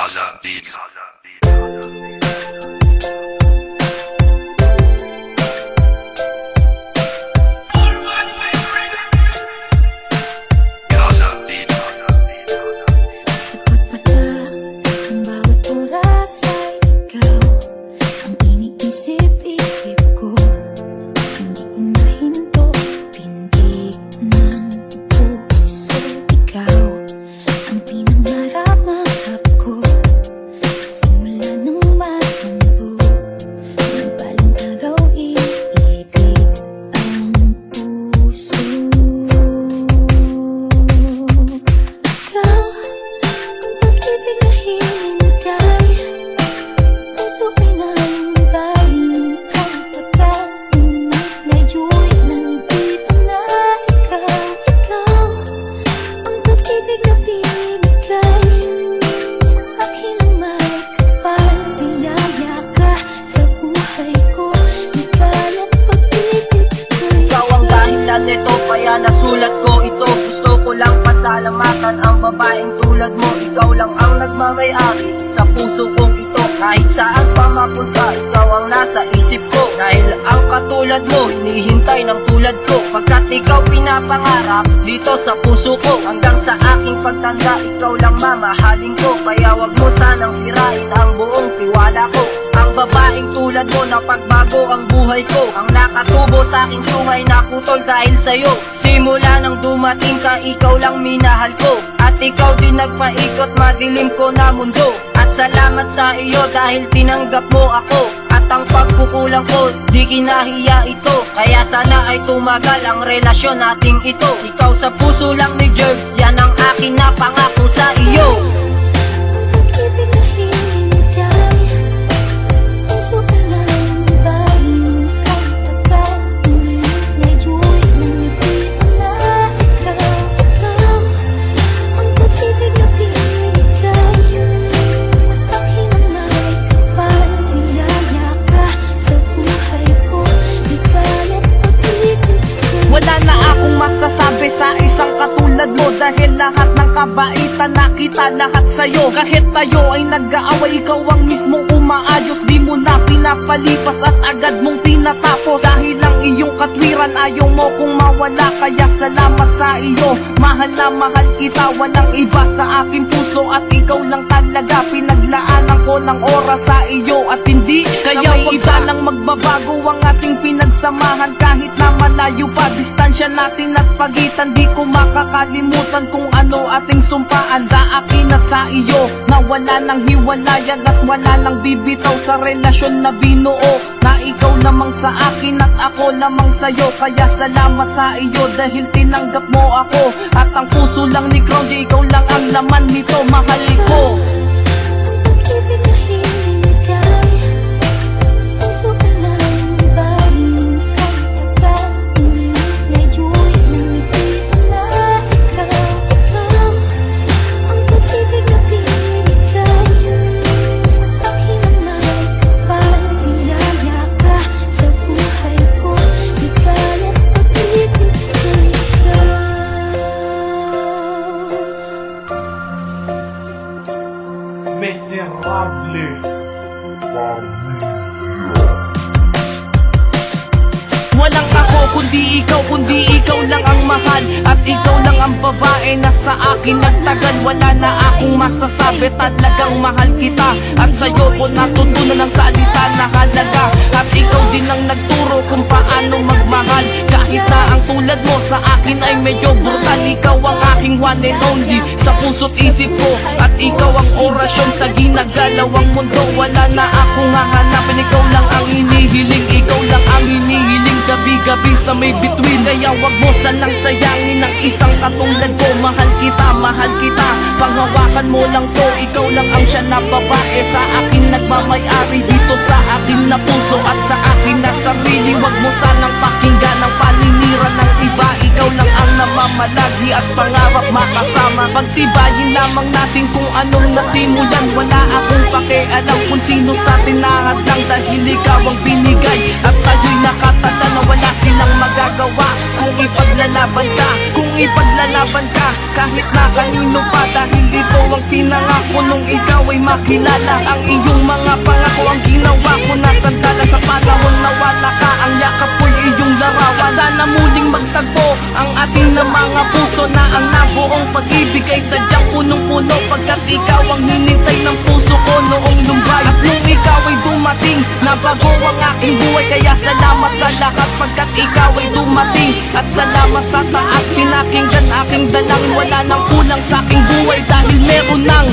Gaza Beats. Ito kaya nasulat ko ito. Gusto ko lang pasalamatan ang babaeng tulad mo. Ikaw lang ang nagmamay-ari sa puso kong ito. Kahit saan pa mapunta, ikaw ang nasa isip ko. Dahil ang katulad mo, hinihintay ng tulad ko. Pagkat ikaw pinapangarap dito sa puso ko. Hanggang sa aking pagtanda, ikaw lang mamahalin ko. Kaya wag mo sanang sirain ang buong tiwala ko. Ang babaeng tulad mo na pagbago ang buhay ko. Ang nakatubo sa aking sungay na putol dahil sa'yo. Simula nang dumating ka, ikaw lang minahal ko. At ikaw din nagpaikot madilim ko na mundo. At salamat sa iyo dahil tinanggap mo ako. At ang pagkukulang ko, di kinahiya ito. Kaya sana ay tumagal ang relasyon nating ito. Ikaw sa puso lang ni Jervs, yan ang akin na pangako sa iyo. Masasabi sa isang katulad mo. Dahil lahat ng kabaitan nakita lahat sa'yo. Kahit tayo ay nag-aaway, ikaw ang mismong umaayos. Di mo na pinapalipas at agad mong tinatapos. Dahil ang iyong katwiran ayaw mo kung mawala. Kaya salamat sa iyo, mahal na mahal kita. Walang iba sa aking puso at ikaw lang talaga. Pinaglaanan ko ng oras sa iyo at hindi kaya wag sanang magbabago ang ating pinagsamahan. Kahit na malayo pa distansya natin at pagitan, di ko makakalimutan kung ano ating sumpaan. Sa akin at sa iyo na wala nang hiwalayan at wala nang bibitaw sa relasyon na binuo. Na ikaw lamang sa akin at ako lamang sa'yo. Kaya salamat sa iyo dahil tinanggap mo ako. At ang puso lang ni Crown, di ikaw lang ang laman nito. Mahal ko. Miserables Pamilya. Walang ako kundi ikaw lang ang mahal. At ikaw lang ang babae na sa akin nagtagal. Wala na akong masasabi, talagang mahal kita. At sa'yo ko natutunan ang salita na halaga. At ikaw din ang nagturo kung paano magmahal. Kahit na ang tulad mo sa akin ay medyo brutal. Ikaw ang aking one and only sa puso't isip ko. At ikaw ang orasyon sa ginagalawang mundo. Wala na akong hahanapin, ikaw lang ang hinihiling. Ikaw lang ang hinihiling gabi-gabi sa may bituin. Kaya wag mo sanang sayangin ang isang katulad ko. Mahal kita, panghawakan mo lang to. Ikaw lang ang siya na babae sa akin nagmamay-ari dito sa akin na puso at sa akin na sarili. Wag mo sanang pakinggan ang paninira ng iba. ikaw lang ang namamalagi at pangarap makasama. Pagtibayin lamang natin kung anong nasimulan. Wala akong pakialam kung sino sa atin nahadlang, dahil ikaw ang binigay at tayo'y nakatanda na wala silang magagawa kung ipaglalaban ka, kung ipaglalaban ka kahit na kanino pa, dahil ito ang pinangako nung ikaw ay makilala. Ang iyong mga pangako ang ginawa ko na sandala sa panahon na wala ka. Ang yakap ko'y iyong larawan. Sana muling magtagpo ang ating na mga puso na ang nabuong pag-ibig ay sadyang punong-puno, pagkat ikaw ang hinintay ng puso ko noong lumbay. At nung ikaw ay dumating, nabago ang aking buhay. Kaya salamat sa lahat pagkat ikaw ay dumating. At salamat sa taas, pinakinggan aking dalangin. Wala nang kulang sa aking buhay dahil meron ng